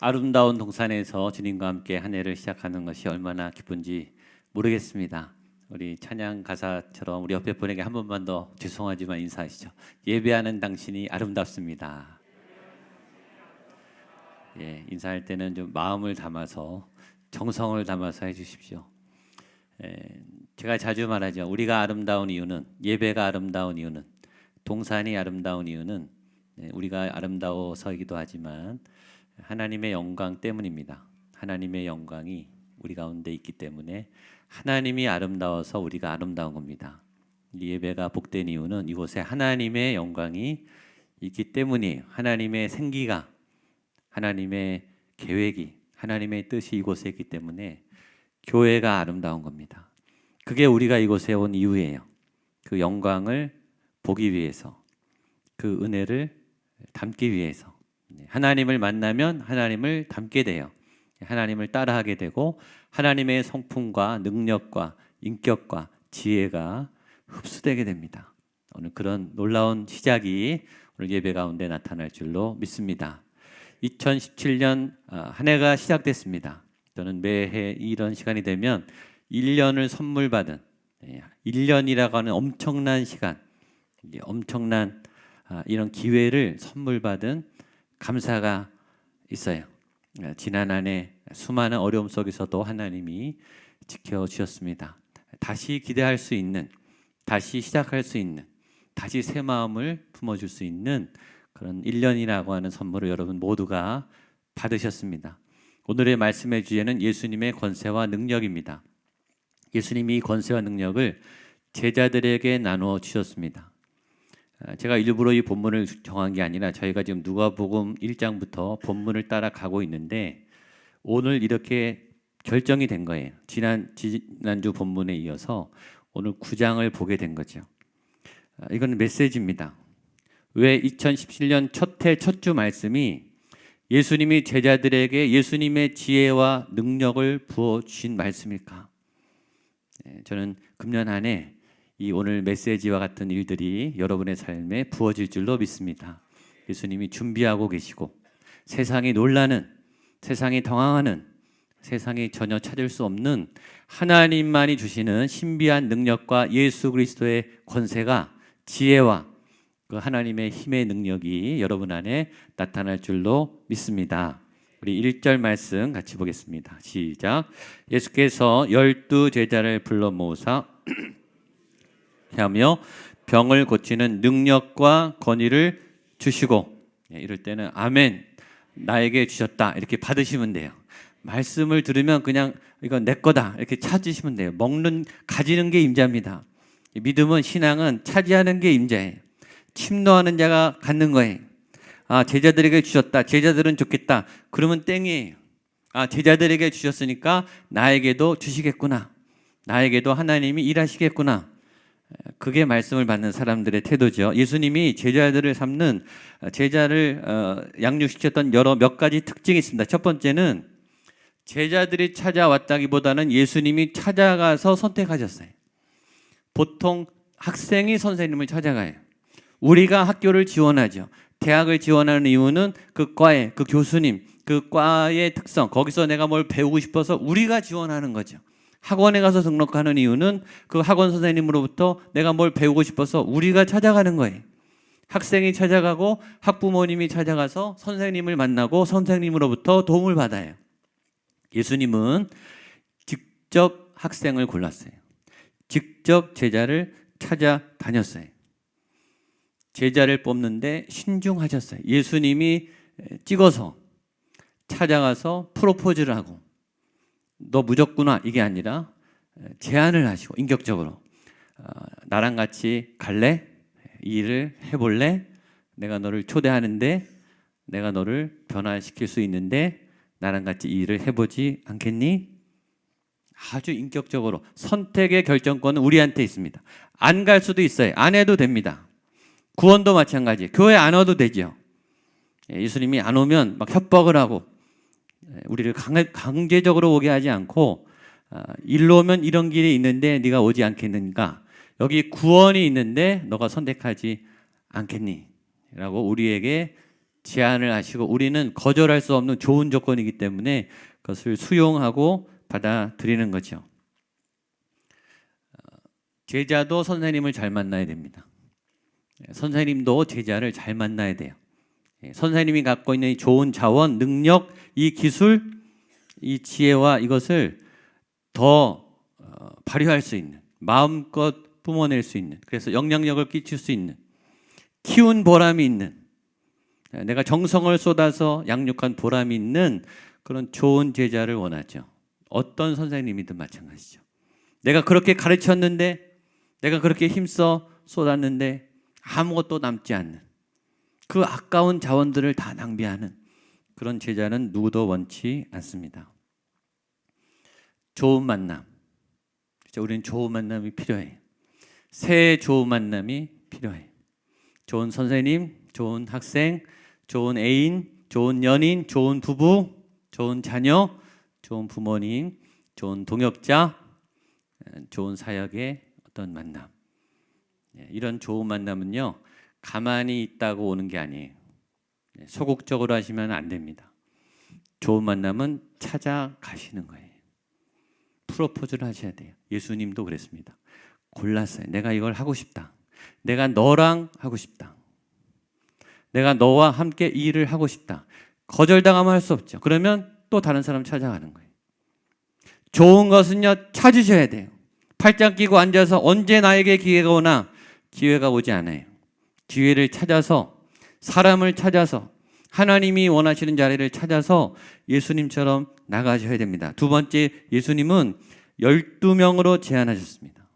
아름다운 동산에서 주님과 함께 한 해를 시작하는 것이 얼마나 기쁜지 모르겠습니다. 우리 찬양 가사처럼 우리 옆에 분에게 한 번만 더 죄송하지만 인사하시죠. 예배하는 당신이 아름답습니다. 예, 인사할 때는 좀 마음을 담아서 정성을 담아서 해주십시오. 제가 자주 말하죠. 우리가 아름다운 이유는, 예배가 아름다운 이유는, 동산이 아름다운 이유는 우리가 아름다워서이기도 하지만 하나님의 영광 때문입니다. 하나님의 영광이 우리 가운데 있기 때문에 하나님이 아름다워서 우리가 아름다운 겁니다. 이 예배가 복된 이유는 이곳에 하나님의 영광이 있기 때문이에요. 하나님의 생기가, 하나님의 계획이, 하나님의 뜻이 이곳에 있기 때문에 교회가 아름다운 겁니다. 그게 우리가 이곳에 온 이유예요. 그 영광을 보기 위해서, 그 은혜를 담기 위해서. 하나님을 만나면 하나님을 닮게 돼요. 하나님을 따라하게 되고 하나님의 성품과 능력과 인격과 지혜가 흡수되게 됩니다. 오늘 그런 놀라운 시작이 오늘 예배 가운데 나타날 줄로 믿습니다. 2017년 한 해가 시작됐습니다. 저는 매해 이런 시간이 되면 1년을 선물 받은 1년이라고 하는 엄청난 시간, 엄청난 이런 기회를 선물 받은 감사가 있어요. 지난 한 해 수많은 어려움 속에서도 하나님이 지켜주셨습니다. 다시 기대할 수 있는, 다시 시작할 수 있는, 다시 새 마음을 품어줄 수 있는 그런 1년이라고 하는 선물을 여러분 모두가 받으셨습니다. 오늘의 말씀의 주제는 예수님의 권세와 능력입니다. 예수님이 이 권세와 능력을 제자들에게 나누어 주셨습니다. 제가 일부러 이 본문을 정한 게 아니라 저희가 지금 누가복음 1장부터 본문을 따라가고 있는데 오늘 이렇게 결정이 된 거예요. 지난주 본문에 이어서 오늘 9장을 보게 된 거죠. 이건 메시지입니다. 왜 2017년 첫 해 첫 주 말씀이 예수님이 제자들에게 예수님의 지혜와 능력을 부어주신 말씀일까? 저는 금년 한 해 이 오늘 메시지와 같은 일들이 여러분의 삶에 부어질 줄로 믿습니다. 예수님이 준비하고 계시고 세상이 놀라는, 세상이 당황하는, 세상이 전혀 찾을 수 없는 하나님만이 주시는 신비한 능력과 예수 그리스도의 권세가, 지혜와 그 하나님의 힘의 능력이 여러분 안에 나타날 줄로 믿습니다. 우리 1절 말씀 같이 보겠습니다. 시작. 예수께서 12 제자를 불러 모으사 하며 병을 고치는 능력과 권위를 주시고, 이럴 때는 아멘, 나에게 주셨다 이렇게 받으시면 돼요. 말씀을 들으면 그냥 이건 내 거다 이렇게 찾으시면 돼요. 가지는 게 임자입니다. 믿음은, 신앙은 차지하는 게 임자예요. 침노하는 자가 갖는 거예요. 제자들에게 주셨다, 제자들은 좋겠다, 그러면 땡이에요. 제자들에게 주셨으니까 나에게도 주시겠구나, 나에게도 하나님이 일하시겠구나. 그게 말씀을 받는 사람들의 태도죠. 예수님이 제자들을 삼는, 제자를 양육시켰던 몇 가지 특징이 있습니다. 첫 번째는 제자들이 찾아왔다기보다는 예수님이 찾아가서 선택하셨어요. 보통 학생이 선생님을 찾아가요. 우리가 학교를 지원하죠. 대학을 지원하는 이유는 그 과의, 그 교수님, 그 과의 특성, 거기서 내가 뭘 배우고 싶어서 우리가 지원하는 거죠. 학원에 가서 등록하는 이유는 그 학원 선생님으로부터 내가 뭘 배우고 싶어서 우리가 찾아가는 거예요. 학생이 찾아가고 학부모님이 찾아가서 선생님을 만나고 선생님으로부터 도움을 받아요. 예수님은 직접 학생을 골랐어요. 직접 제자를 찾아다녔어요. 제자를 뽑는데 신중하셨어요. 예수님이 찍어서 찾아가서 프로포즈를 하고 너 무졌구나 이게 아니라 제안을 하시고 인격적으로 나랑 같이 갈래? 이 일을 해볼래? 내가 너를 초대하는데 내가 너를 변화시킬 수 있는데 나랑 같이 이 일을 해보지 않겠니? 아주 인격적으로 선택의 결정권은 우리한테 있습니다. 안 갈 수도 있어요. 안 해도 됩니다. 구원도 마찬가지예요. 교회 안 와도 되죠. 예수님이 안 오면 막 협박을 하고 우리를 강제적으로 오게 하지 않고 일로 오면 이런 길이 있는데 네가 오지 않겠는가? 여기 구원이 있는데 너가 선택하지 않겠니? 라고 우리에게 제안을 하시고 우리는 거절할 수 없는 좋은 조건이기 때문에 그것을 수용하고 받아들이는 거죠. 제자도 선생님을 잘 만나야 됩니다. 선생님도 제자를 잘 만나야 돼요. 선생님이 갖고 있는 이 좋은 자원, 능력, 이 기술, 이 지혜와 이것을 더 발휘할 수 있는, 마음껏 뿜어낼 수 있는, 그래서 영향력을 끼칠 수 있는, 키운 보람이 있는, 내가 정성을 쏟아서 양육한 보람이 있는 그런 좋은 제자를 원하죠. 어떤 선생님이든 마찬가지죠. 내가 그렇게 가르쳤는데, 내가 그렇게 힘써 쏟았는데 아무것도 남지 않는, 그 아까운 자원들을 다 낭비하는 그런 제자는 누구도 원치 않습니다. 좋은 만남, 우리는 좋은 만남이 필요해요. 새 좋은 만남이 필요해요. 좋은 선생님, 좋은 학생, 좋은 애인, 좋은 연인, 좋은 부부, 좋은 자녀, 좋은 부모님, 좋은 동역자, 좋은 사역의 어떤 만남. 이런 좋은 만남은요, 가만히 있다고 오는 게 아니에요. 소극적으로 하시면 안 됩니다. 좋은 만남은 찾아가시는 거예요. 프로포즈를 하셔야 돼요. 예수님도 그랬습니다. 골랐어요. 내가 이걸 하고 싶다. 내가 너랑 하고 싶다. 내가 너와 함께 이 일을 하고 싶다. 거절당하면 할 수 없죠. 그러면 또 다른 사람 찾아가는 거예요. 좋은 것은요, 찾으셔야 돼요. 팔짱 끼고 앉아서 언제 나에게 기회가 오나, 기회가 오지 않아요. 기회를 찾아서, 사람을 찾아서, 하나님이 원하시는 자리를 찾아서 예수님처럼 나가셔야 됩니다. 두 번째, 예수님은 12명으로 제안하셨습니다.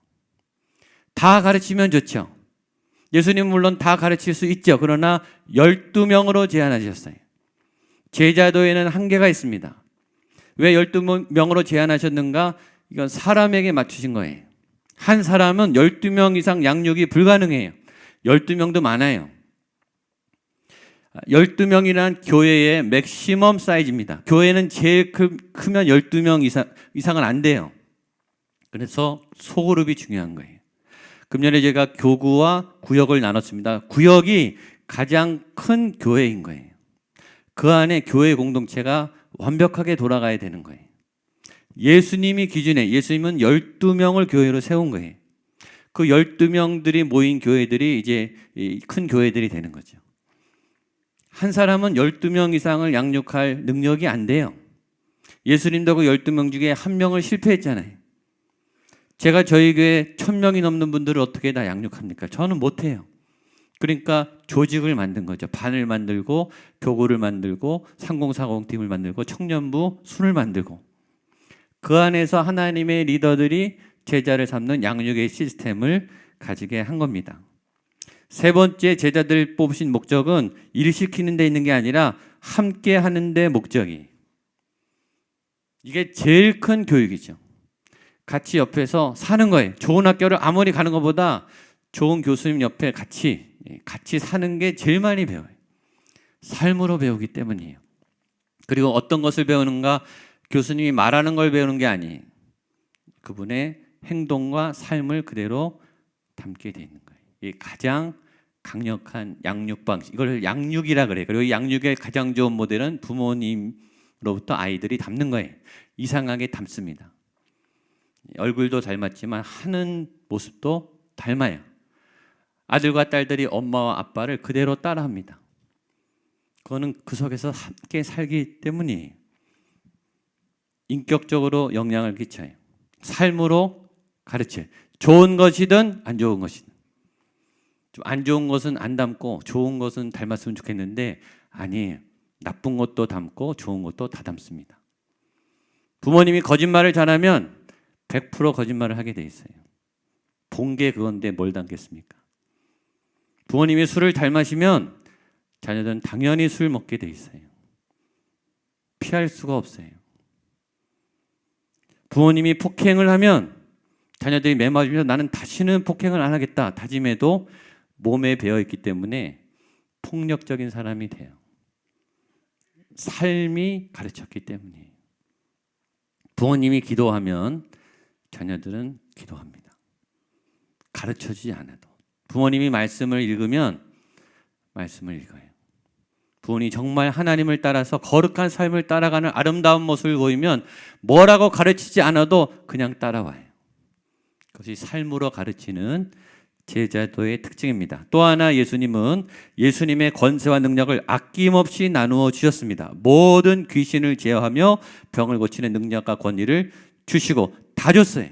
다 가르치면 좋죠. 예수님은 물론 다 가르칠 수 있죠. 그러나 12명으로 제안하셨어요. 제자도에는 한계가 있습니다. 왜 12명으로 제안하셨는가? 이건 사람에게 맞추신 거예요. 한 사람은 12명 이상 양육이 불가능해요. 12명도 많아요. 12명이란 교회의 맥시멈 사이즈입니다. 교회는 제일 크면 12명 이상은 안 돼요. 그래서 소그룹이 중요한 거예요. 금년에 제가 교구와 구역을 나눴습니다. 구역이 가장 큰 교회인 거예요. 그 안에 교회 공동체가 완벽하게 돌아가야 되는 거예요. 예수님이 기준에, 예수님은 12명을 교회로 세운 거예요. 그 12명들이 모인 교회들이 이제 큰 교회들이 되는 거죠. 한 사람은 12명 이상을 양육할 능력이 안 돼요. 예수님도 그 12명 중에 한 명을 실패했잖아요. 제가 저희 교회 1000명이 넘는 분들을 어떻게 다 양육합니까? 저는 못해요. 그러니까 조직을 만든 거죠. 반을 만들고 교구를 만들고 3040팀을 만들고 청년부 순을 만들고 그 안에서 하나님의 리더들이 제자를 삼는 양육의 시스템을 가지게 한 겁니다. 세 번째, 제자들 뽑으신 목적은 일 시키는 데 있는 게 아니라 함께 하는 데 목적이. 이게 제일 큰 교육이죠. 같이 옆에서 사는 거예요. 좋은 학교를 아무리 가는 것보다 좋은 교수님 옆에 같이 사는 게 제일 많이 배워요. 삶으로 배우기 때문이에요. 그리고 어떤 것을 배우는가? 교수님이 말하는 걸 배우는 게 아니에요. 그분의 행동과 삶을 그대로 담게 되어 있는 거예요. 이 가장 강력한 양육 방식, 이걸 양육이라 그래요. 그리고 이 양육의 가장 좋은 모델은 부모님으로부터 아이들이 담는 거예요. 이상하게 담습니다. 얼굴도 닮았지만 하는 모습도 닮아요. 아들과 딸들이 엄마와 아빠를 그대로 따라합니다. 그거는 그 속에서 함께 살기 때문이에요. 인격적으로 영향을 끼쳐요. 삶으로 가르쳐요. 좋은 것이든 안 좋은 것이든. 좀 안 좋은 것은 안 담고 좋은 것은 닮았으면 좋겠는데 아니에요. 나쁜 것도 담고 좋은 것도 다 담습니다. 부모님이 거짓말을 잘하면 100% 거짓말을 하게 돼 있어요. 본 게 그건데 뭘 담겠습니까? 부모님이 술을 잘 마시면 자녀들은 당연히 술 먹게 돼 있어요. 피할 수가 없어요. 부모님이 폭행을 하면 자녀들이 매맞으면서 나는 다시는 폭행을 안 하겠다 다짐해도 몸에 배어있기 때문에 폭력적인 사람이 돼요. 삶이 가르쳤기 때문이에요. 부모님이 기도하면 자녀들은 기도합니다. 가르쳐주지 않아도. 부모님이 말씀을 읽으면 말씀을 읽어요. 그분이 정말 하나님을 따라서 거룩한 삶을 따라가는 아름다운 모습을 보이면 뭐라고 가르치지 않아도 그냥 따라와요. 그것이 삶으로 가르치는 제자도의 특징입니다. 또 하나 예수님은 예수님의 권세와 능력을 아낌없이 나누어 주셨습니다. 모든 귀신을 제어하며 병을 고치는 능력과 권위를 주시고 다 줬어요.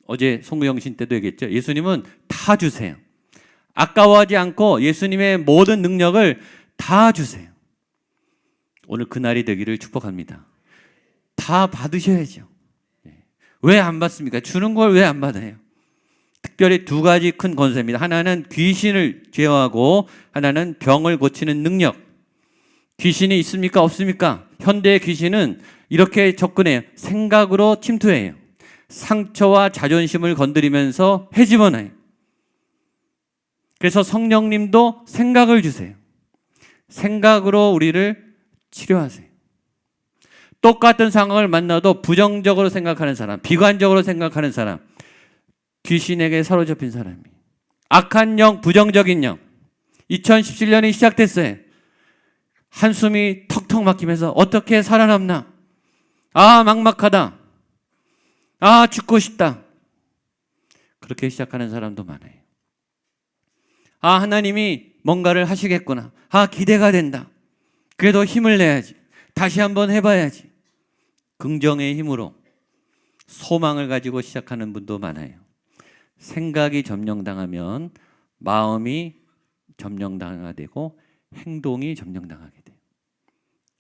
어제 송구영신 때도 얘기했죠. 예수님은 다 주세요. 아까워하지 않고 예수님의 모든 능력을 다 주세요. 오늘 그날이 되기를 축복합니다. 다 받으셔야죠. 왜 안 받습니까? 주는 걸 왜 안 받아요? 특별히 두 가지 큰 권세입니다. 하나는 귀신을 제어하고 하나는 병을 고치는 능력. 귀신이 있습니까? 없습니까? 현대의 귀신은 이렇게 접근해요. 생각으로 침투해요. 상처와 자존심을 건드리면서 헤집어놔요. 그래서 성령님도 생각을 주세요. 생각으로 우리를 치료하세요. 똑같은 상황을 만나도 부정적으로 생각하는 사람, 비관적으로 생각하는 사람, 귀신에게 사로잡힌 사람이, 악한 영, 부정적인 영. 2017년이 시작됐어요. 한숨이 턱턱 막히면서 어떻게 살아남나? 아, 막막하다. 아, 죽고 싶다. 그렇게 시작하는 사람도 많아요. 아, 하나님이 뭔가를 하시겠구나. 아, 기대가 된다. 그래도 힘을 내야지. 다시 한번 해봐야지. 긍정의 힘으로 소망을 가지고 시작하는 분도 많아요. 생각이 점령당하면 마음이 점령당하게 되고 행동이 점령당하게 돼요.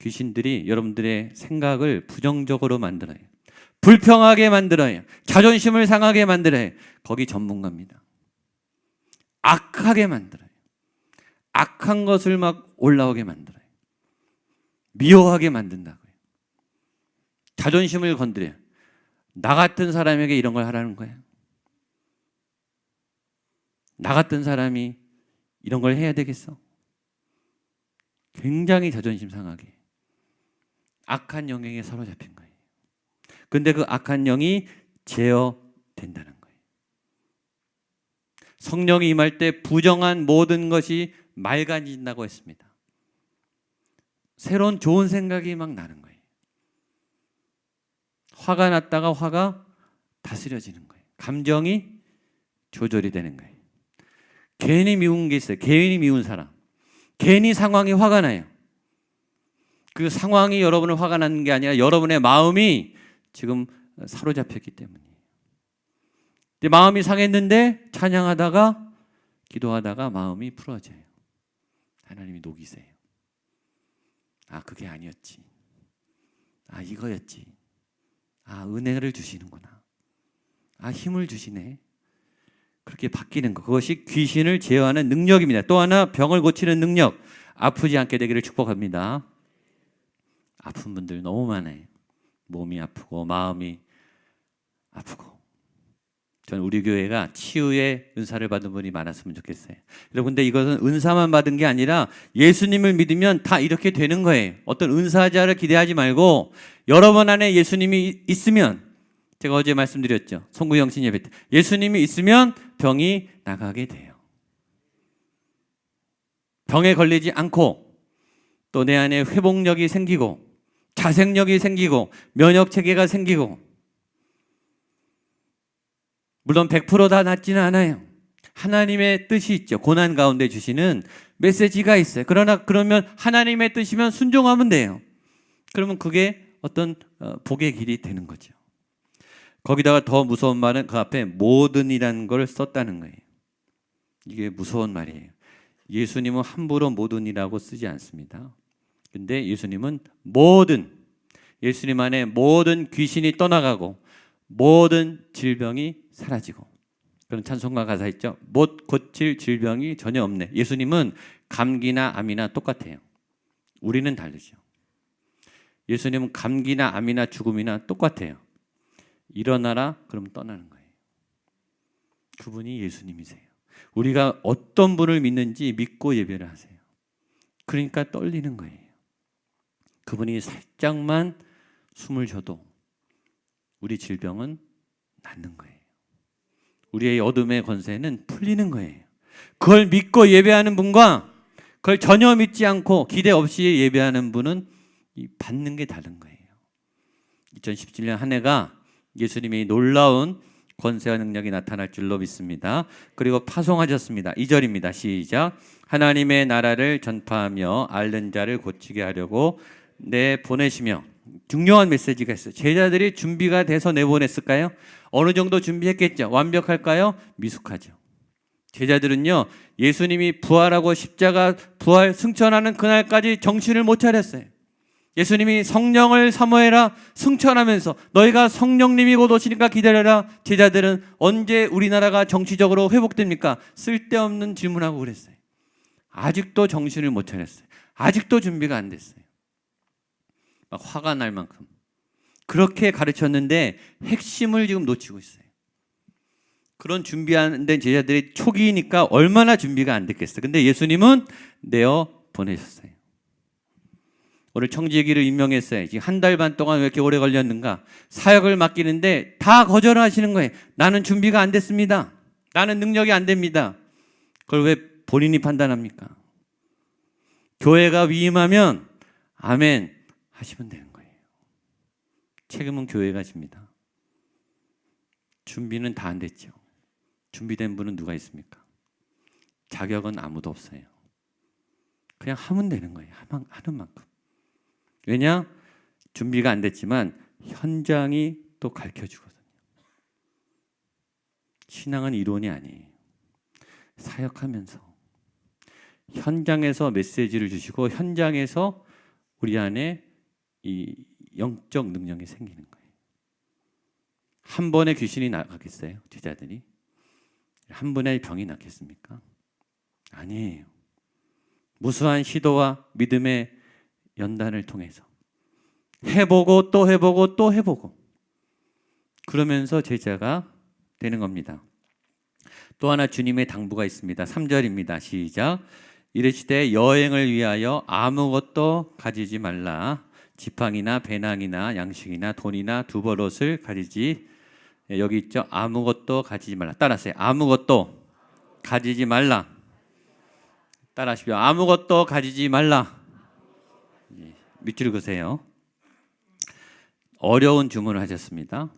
귀신들이 여러분들의 생각을 부정적으로 만들어요. 불평하게 만들어요. 자존심을 상하게 만들어요. 거기 전문가입니다. 악하게 만들어요. 악한 것을 막 올라오게 만들어요. 미워하게 만든다고요. 자존심을 건드려요. 나 같은 사람에게 이런 걸 하라는 거예요. 나 같은 사람이 이런 걸 해야 되겠어? 굉장히 자존심 상하게 악한 영향에 사로잡힌 거예요. 근데 그 악한 영이 제어된다는 거예요. 성령이 임할 때 부정한 모든 것이 맑아진다고 했습니다. 새로운 좋은 생각이 막 나는 거예요. 화가 났다가 화가 다스려지는 거예요. 감정이 조절이 되는 거예요. 괜히 미운 게 있어요. 괜히 미운 사람. 괜히 상황이 화가 나요. 그 상황이 여러분을 화가 나는 게 아니라 여러분의 마음이 지금 사로잡혔기 때문이에요. 마음이 상했는데 찬양하다가 기도하다가 마음이 풀어져요. 하나님이 녹이세요. 아, 그게 아니었지. 아, 이거였지. 아, 은혜를 주시는구나. 아, 힘을 주시네. 그렇게 바뀌는 거. 그것이 귀신을 제어하는 능력입니다. 또 하나 병을 고치는 능력. 아프지 않게 되기를 축복합니다. 아픈 분들 너무 많아요. 몸이 아프고 마음이 아프고. 저는 우리 교회가 치유의 은사를 받은 분이 많았으면 좋겠어요. 여러분, 근데 이것은 은사만 받은 게 아니라 예수님을 믿으면 다 이렇게 되는 거예요. 어떤 은사자를 기대하지 말고 여러분 안에 예수님이 있으면, 제가 어제 말씀드렸죠. 송구영신 예배 때 예수님이 있으면 병이 나가게 돼요. 병에 걸리지 않고 또 내 안에 회복력이 생기고 자생력이 생기고 면역 체계가 생기고, 물론 100% 다 낫지는 않아요. 하나님의 뜻이 있죠. 고난 가운데 주시는 메시지가 있어요. 그러면 하나님의 뜻이면 순종하면 돼요. 그러면 그게 어떤 복의 길이 되는 거죠. 거기다가 더 무서운 말은 그 앞에 모든이라는 걸 썼다는 거예요. 이게 무서운 말이에요. 예수님은 함부로 모든이라고 쓰지 않습니다. 근데 예수님은 모든, 예수님 안에 모든 귀신이 떠나가고 모든 질병이 사라지고, 그런 찬송가 가사 있죠. 못 고칠 질병이 전혀 없네. 예수님은 감기나 암이나 똑같아요. 우리는 다르죠. 예수님은 감기나 암이나 죽음이나 똑같아요. 일어나라 그러면 떠나는 거예요. 그분이 예수님이세요. 우리가 어떤 분을 믿는지 믿고 예배를 하세요. 그러니까 떨리는 거예요. 그분이 살짝만 숨을 쉬어도 우리 질병은 낫는 거예요. 우리의 어둠의 권세는 풀리는 거예요. 그걸 믿고 예배하는 분과 그걸 전혀 믿지 않고 기대 없이 예배하는 분은 받는 게 다른 거예요. 2017년 한 해가 예수님의 놀라운 권세와 능력이 나타날 줄로 믿습니다. 그리고 파송하셨습니다. 2절입니다. 시작. 하나님의 나라를 전파하며 앓는 자를 고치게 하려고 내보내시며. 중요한 메시지가 있어요. 제자들이 준비가 돼서 내보냈을까요? 어느 정도 준비했겠죠. 완벽할까요? 미숙하죠. 제자들은요, 예수님이 부활하고 십자가 부활 승천하는 그날까지 정신을 못 차렸어요. 예수님이 성령을 사모해라 승천하면서 너희가 성령님이 곧 오시니까 기다려라. 제자들은 언제 우리나라가 정치적으로 회복됩니까? 쓸데없는 질문하고 그랬어요. 아직도 정신을 못 차렸어요. 아직도 준비가 안 됐어요. 막 화가 날 만큼 그렇게 가르쳤는데 핵심을 지금 놓치고 있어요. 그런 준비 안 된 제자들이 초기이니까 얼마나 준비가 안 됐겠어요. 근데 예수님은 내어 보내셨어요. 오늘 청지기를 임명했어요. 지금 한 달 반 동안 왜 이렇게 오래 걸렸는가? 사역을 맡기는데 다 거절하시는 거예요. 나는 준비가 안 됐습니다. 나는 능력이 안 됩니다. 그걸 왜 본인이 판단합니까? 교회가 위임하면 아멘 하시면 되는 거예요. 책임은 교회가 집니다. 준비는 다 안 됐죠. 준비된 분은 누가 있습니까? 자격은 아무도 없어요. 그냥 하면 되는 거예요. 하는 만큼. 왜냐? 준비가 안 됐지만 현장이 또 가르쳐주거든요. 신앙은 이론이 아니에요. 사역하면서 현장에서 메시지를 주시고 현장에서 우리 안에 이 영적 능력이 생기는 거예요. 한 번에 귀신이 나가겠어요? 제자들이? 한 번에 병이 낫겠습니까? 아니에요. 무수한 시도와 믿음의 연단을 통해서 해보고 또 해보고 또 해보고 그러면서 제자가 되는 겁니다. 또 하나 주님의 당부가 있습니다. 3절입니다. 시작. 이르시되 여행을 위하여 아무것도 가지지 말라. 지팡이나 배낭이나 양식이나 돈이나 두버릇을 가지지. 여기 있죠. 아무것도 가지지 말라. 따라하세요. 아무것도 가지지 말라. 따라하십시오. 아무것도 가지지 말라. 밑줄 그으세요. 어려운 주문을 하셨습니다.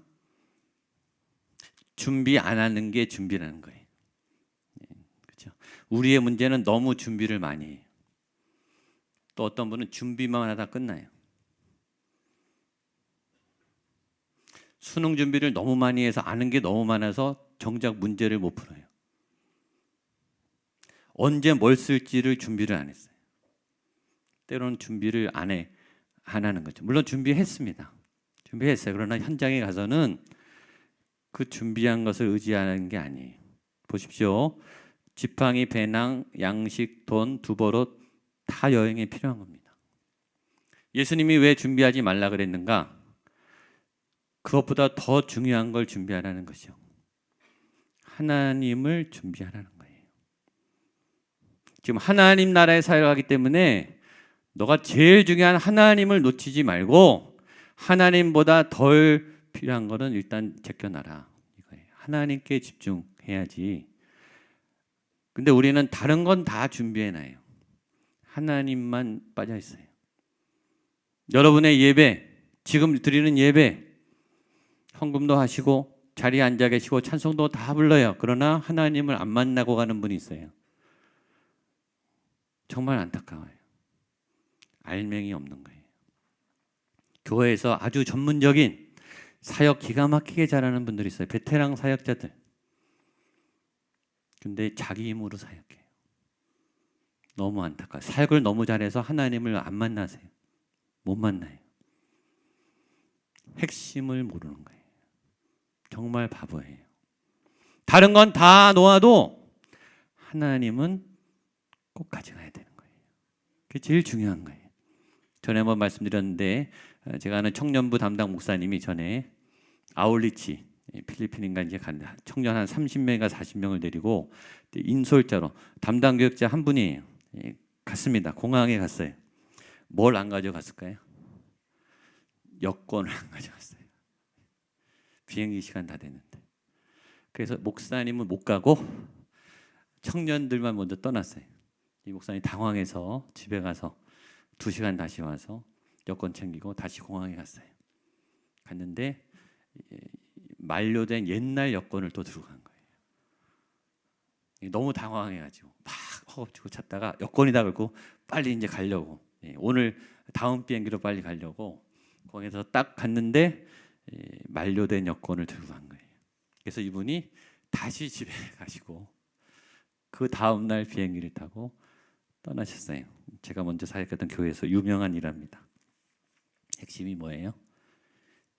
준비 안 하는 게 준비라는 거예요. 그렇죠? 우리의 문제는 너무 준비를 많이 해요. 또 어떤 분은 준비만 하다 끝나요. 수능 준비를 너무 많이 해서 아는 게 너무 많아서 정작 문제를 못 풀어요. 언제 뭘 쓸지를 준비를 안 했어요. 때로는 준비를 안 하는 거죠. 물론 준비했습니다. 준비했어요. 그러나 현장에 가서는 그 준비한 것을 의지하는 게 아니에요. 보십시오. 지팡이, 배낭, 양식, 돈, 두버릇 다 여행에 필요한 겁니다. 예수님이 왜 준비하지 말라 그랬는가? 그것보다 더 중요한 걸 준비하라는 것이죠. 하나님을 준비하라는 거예요. 지금 하나님 나라에 살아가기 때문에 너가 제일 중요한 하나님을 놓치지 말고 하나님보다 덜 필요한 거는 일단 제껴놔라. 이거예요. 하나님께 집중해야지. 근데 우리는 다른 건 다 준비해놔요. 하나님만 빠져 있어요. 여러분의 예배, 지금 드리는 예배, 헌금도 하시고 자리에 앉아 계시고 찬송도 다 불러요. 그러나 하나님을 안 만나고 가는 분이 있어요. 정말 안타까워요. 알맹이 없는 거예요. 교회에서 아주 전문적인 사역 기가 막히게 잘하는 분들이 있어요. 베테랑 사역자들. 근데 자기 힘으로 사역해요. 너무 안타까워요. 사역을 너무 잘해서 하나님을 안 만나세요. 못 만나요. 핵심을 모르는 거예요. 정말 바보예요. 다른 건 다 놓아도 하나님은 꼭 가져가야 되는 거예요. 그게 제일 중요한 거예요. 전에 한번 말씀드렸는데 제가 아는 청년부 담당 목사님이 전에 아울리치 필리핀인가 이제 간 청년 한 30명인가 40명을 데리고 인솔자로 담당 교역자 한 분이 갔습니다. 공항에 갔어요. 뭘 안 가져갔을까요? 여권을 안 가져갔어요. 비행기 시간 다 됐는데. 그래서 목사님은 못 가고 청년들만 먼저 떠났어요. 이 목사님 당황해서 집에 가서 2시간 다시 와서 여권 챙기고 다시 공항에 갔어요. 갔는데 만료된 옛날 여권을 또 들고 간 거예요. 너무 당황해가지고 막 허겁지겁 찾다가 여권이다 그러고 빨리 이제 가려고, 오늘 다음 비행기로 빨리 가려고 거기서 딱 갔는데 만료된 여권을 들고 간 거예요. 그래서 이분이 다시 집에 가시고 그 다음 날 비행기를 타고 떠나셨어요. 제가 먼저 사역했던 교회에서 유명한 일합니다. 핵심이 뭐예요?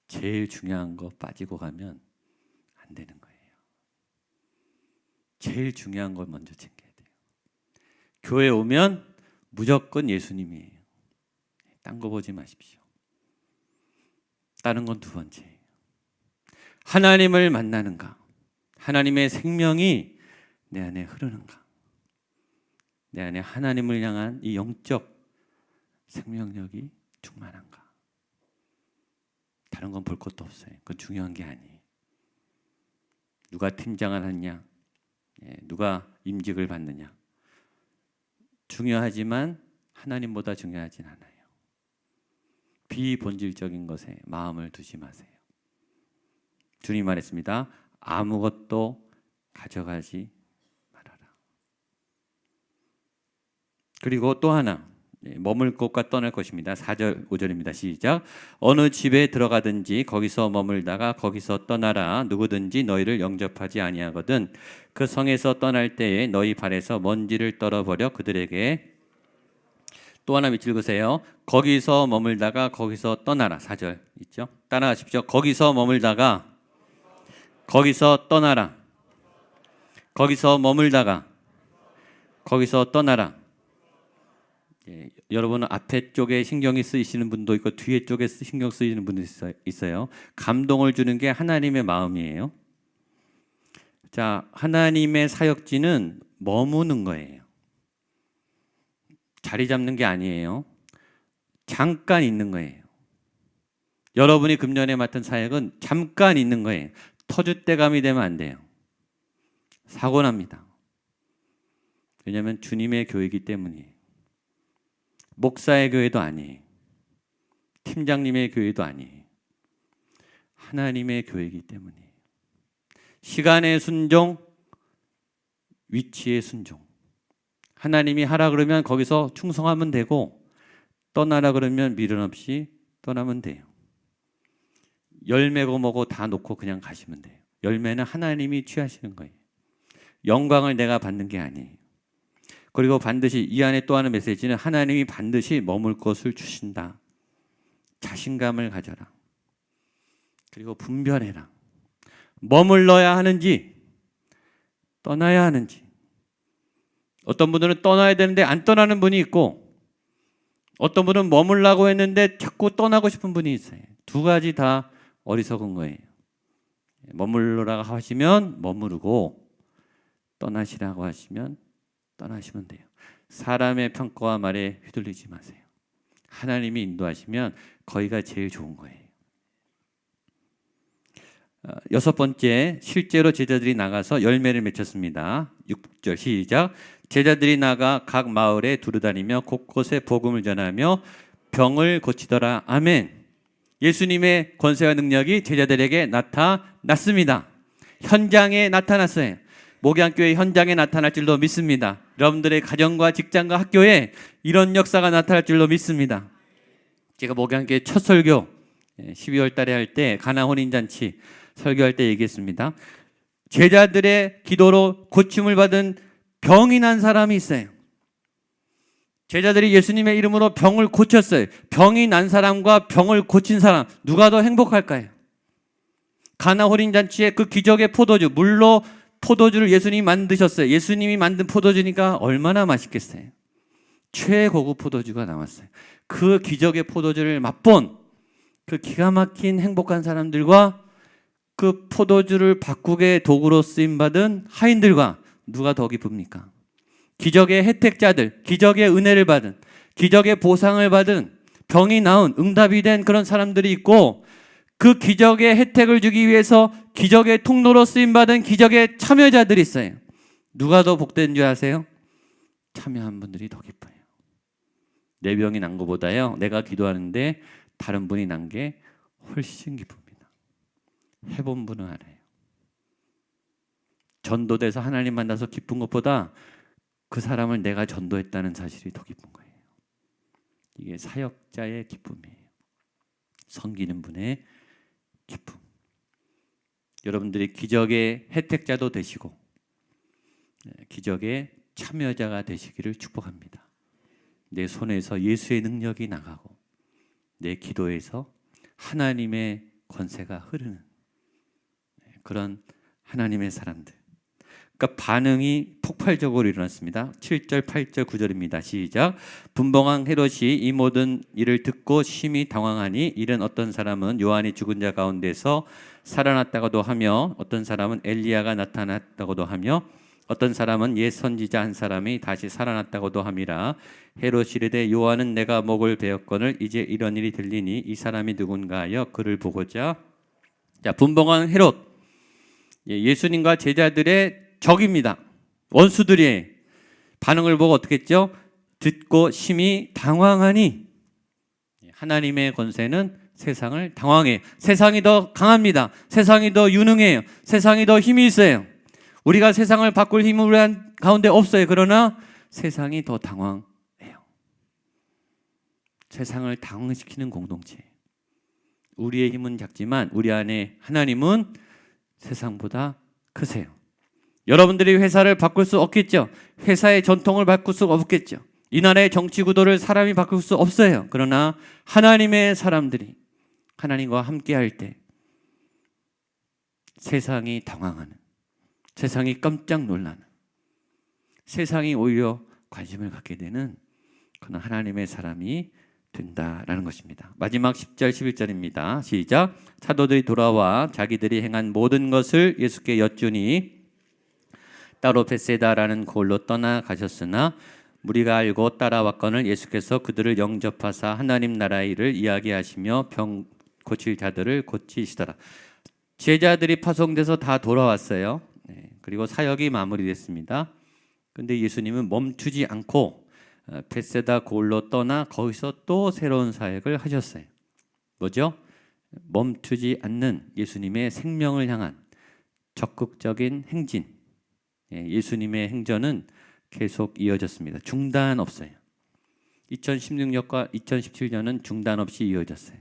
제일 중요한 거 빠지고 가면 안 되는 거예요. 제일 중요한 걸 먼저 챙겨야 돼요. 교회 오면 무조건 예수님이에요. 딴 거 보지 마십시오. 다른 건 두 번째예요. 하나님을 만나는가? 하나님의 생명이 내 안에 흐르는가? 내 안에 하나님을 향한 이 영적 생명력이 충만한가? 다른 건 볼 것도 없어요. 그건 중요한 게 아니에요. 누가 팀장을 하느냐, 누가 임직을 받느냐, 중요하지만 하나님보다 중요하진 않아요. 비본질적인 것에 마음을 두지 마세요. 주님 말했습니다. 아무것도 가져가지 말아라. 그리고 또 하나, 머물 곳과 떠날 것입니다. 4절 5절입니다. 시작. 어느 집에 들어가든지 거기서 머물다가 거기서 떠나라. 누구든지 너희를 영접하지 아니하거든 그 성에서 떠날 때에 너희 발에서 먼지를 떨어버려 그들에게. 또 하나 밑줄 그으세요. 거기서 머물다가 거기서 떠나라. 4절 있죠? 따라하십시오. 거기서 머물다가 거기서 떠나라. 거기서 머물다가 거기서 떠나라. 여러분은 앞에 쪽에 신경이 쓰이시는 분도 있고 뒤에 쪽에 신경 쓰이는 분도 있어요. 감동을 주는 게 하나님의 마음이에요. 자, 하나님의 사역지는 머무는 거예요. 자리 잡는 게 아니에요. 잠깐 있는 거예요. 여러분이 금년에 맡은 사역은 잠깐 있는 거예요. 터줏대감이 되면 안 돼요. 사고 납니다. 왜냐하면 주님의 교회이기 때문이에요. 목사의 교회도 아니에요. 팀장님의 교회도 아니에요. 하나님의 교회이기 때문이에요. 시간의 순종, 위치의 순종. 하나님이 하라 그러면 거기서 충성하면 되고 떠나라 그러면 미련 없이 떠나면 돼요. 열매고 뭐고 다 놓고 그냥 가시면 돼요. 열매는 하나님이 취하시는 거예요. 영광을 내가 받는 게 아니에요. 그리고 반드시 이 안에 또 하는 메시지는 하나님이 반드시 머물 것을 주신다. 자신감을 가져라. 그리고 분별해라. 머물러야 하는지 떠나야 하는지. 어떤 분들은 떠나야 되는데 안 떠나는 분이 있고 어떤 분은 머물라고 했는데 자꾸 떠나고 싶은 분이 있어요. 두 가지 다 어리석은 거예요. 머물러라고 하시면 머무르고 떠나시라고 하시면 떠나시면 돼요. 사람의 평가와 말에 휘둘리지 마세요. 하나님이 인도하시면 거기가 제일 좋은 거예요. 6번째, 실제로 제자들이 나가서 열매를 맺혔습니다. 6절 시작. 제자들이 나가 각 마을에 두루다니며 곳곳에 복음을 전하며 병을 고치더라. 아멘. 예수님의 권세와 능력이 제자들에게 나타났습니다. 현장에 나타났어요. 목양교회 현장에 나타날 줄로 믿습니다. 여러분들의 가정과 직장과 학교에 이런 역사가 나타날 줄로 믿습니다. 제가 목양교회 첫 설교 12월 달에 할 때 가나 혼인잔치 설교할 때 얘기했습니다. 제자들의 기도로 고침을 받은 병이 난 사람이 있어요. 제자들이 예수님의 이름으로 병을 고쳤어요. 병이 난 사람과 병을 고친 사람 누가 더 행복할까요? 가나 혼인잔치의 그 기적의 포도주, 물로 포도주를 예수님이 만드셨어요. 예수님이 만든 포도주니까 얼마나 맛있겠어요. 최고급 포도주가 나왔어요. 그 기적의 포도주를 맛본 그 기가 막힌 행복한 사람들과 그 포도주를 바꾸게 도구로 쓰임받은 하인들과 누가 더 기쁩니까? 기적의 혜택자들, 기적의 은혜를 받은, 기적의 보상을 받은, 병이 나은, 응답이 된 그런 사람들이 있고 그 기적의 혜택을 주기 위해서 기적의 통로로 쓰임받은 기적의 참여자들이 있어요. 누가 더 복된 줄 아세요? 참여한 분들이 더 기뻐요. 내 병이 난 것보다요, 내가 기도하는데 다른 분이 난 게 훨씬 기쁩니다. 해본 분은 알아요. 전도돼서 하나님 만나서 기쁜 것보다 그 사람을 내가 전도했다는 사실이 더 기쁜 거예요. 이게 사역자의 기쁨이에요. 섬기는 분의 기쁨. 여러분들이 기적의 혜택자도 되시고 기적의 참여자가 되시기를 축복합니다. 내 손에서 예수의 능력이 나가고 내 기도에서 하나님의 권세가 흐르는 그런 하나님의 사람들. 그러니까 반응이 폭발적으로 일어났습니다. 7절, 8절, 9절입니다. 시작. 분봉왕 헤롯이 이 모든 일을 듣고 심히 당황하니 이른 어떤 사람은 요한이 죽은 자 가운데서 살아났다고도 하며 어떤 사람은 엘리야가 나타났다고도 하며 어떤 사람은 옛 선지자 한 사람이 다시 살아났다고도 함이라. 헤롯이 이르되 요한은 내가 목을 베었거늘 이제 이런 일이 들리니 이 사람이 누군가 하여 그를 보고자. 자, 분봉왕 헤롯, 예수님과 제자들의 적입니다. 원수들이에요. 반응을 보고 어떻게 했죠? 듣고 심히 당황하니. 하나님의 권세는 세상을 당황해요. 세상이 더 강합니다. 세상이 더 유능해요. 세상이 더 힘이 있어요. 우리가 세상을 바꿀 힘은 우리 가운데 없어요. 그러나 세상이 더 당황해요. 세상을 당황시키는 공동체. 우리의 힘은 작지만 우리 안에 하나님은 세상보다 크세요. 여러분들이 회사를 바꿀 수 없겠죠. 회사의 전통을 바꿀 수 없겠죠. 이 나라의 정치 구도를 사람이 바꿀 수 없어요. 그러나 하나님의 사람들이 하나님과 함께 할 때 세상이 당황하는, 세상이 깜짝 놀라는, 세상이 오히려 관심을 갖게 되는 그런 하나님의 사람이 된다라는 것입니다. 마지막 10절 11절입니다. 시작. 사도들이 돌아와 자기들이 행한 모든 것을 예수께 여쭈니 따로 벳세다라는 곳으로 떠나가셨으나 무리가 알고 따라왔거늘 예수께서 그들을 영접하사 하나님 나라의 일을 이야기하시며 병 고칠 자들을 고치시더라. 제자들이 파송돼서 다 돌아왔어요. 그리고 사역이 마무리됐습니다. 근데 예수님은 멈추지 않고 벳세다 고을로 떠나 거기서 또 새로운 사역을 하셨어요. 뭐죠? 멈추지 않는 예수님의 생명을 향한 적극적인 행진. 예수님의 행전은 계속 이어졌습니다. 중단 없어요. 2016년과 2017년은 중단 없이 이어졌어요.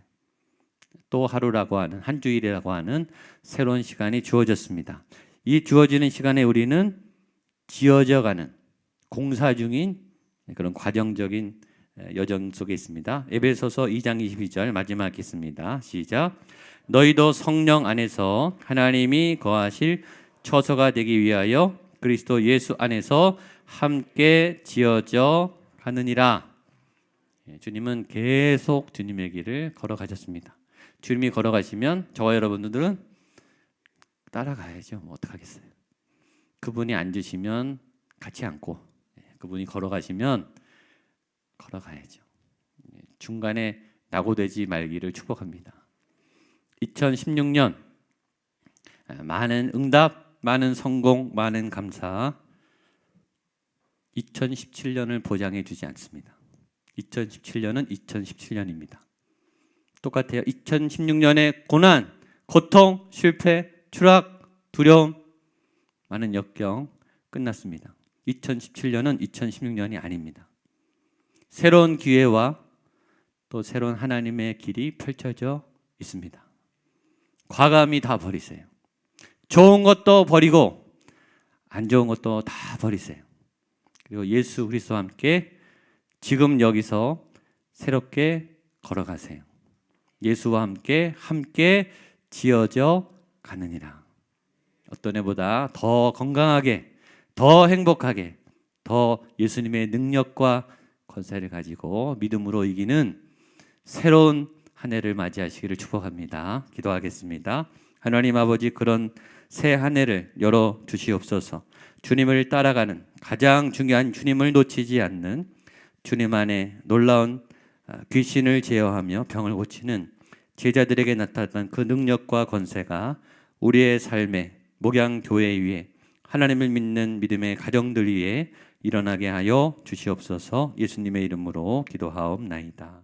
또 하루라고 하는, 한 주일이라고 하는 새로운 시간이 주어졌습니다. 이 주어지는 시간에 우리는 지어져가는, 공사 중인 그런 과정적인 여정 속에 있습니다. 에베소서 2장 22절 마지막 읽겠습니다. 시작. 너희도 성령 안에서 하나님이 거하실 처소가 되기 위하여 그리스도 예수 안에서 함께 지어져 가느니라. 주님은 계속 주님의 길을 걸어가셨습니다. 주님이 걸어가시면 저와 여러분들은 따라가야죠. 뭐 어떡하겠어요. 그분이 앉으시면 같이 앉고 그분이 걸어가시면 걸어가야죠. 중간에 낙오되지 말기를 축복합니다. 2016년 많은 응답, 많은 성공, 많은 감사. 2017년을 보장해 주지 않습니다. 2017년은 2017년입니다. 똑같아요. 2016년의 고난, 고통, 실패, 추락, 두려움, 많은 역경 끝났습니다. 2017년은 2016년이 아닙니다. 새로운 기회와 또 새로운 하나님의 길이 펼쳐져 있습니다. 과감히 다 버리세요. 좋은 것도 버리고 안 좋은 것도 다 버리세요. 그리고 예수 그리스도와 함께 지금 여기서 새롭게 걸어가세요. 예수와 함께 지어져 가느니라. 어떤 해보다 더 건강하게, 더 행복하게, 더 예수님의 능력과 권세를 가지고 믿음으로 이기는 새로운 한 해를 맞이하시기를 축복합니다. 기도하겠습니다. 하나님 아버지, 그런 새 한 해를 열어 주시옵소서. 주님을 따라가는, 가장 중요한 주님을 놓치지 않는, 주님 안에 놀라운 귀신을 제어하며 병을 고치는 제자들에게 나타났던 그 능력과 권세가 우리의 삶에, 목양 교회 위에, 하나님을 믿는 믿음의 가정들 위에 일어나게 하여 주시옵소서. 예수님의 이름으로 기도하옵나이다.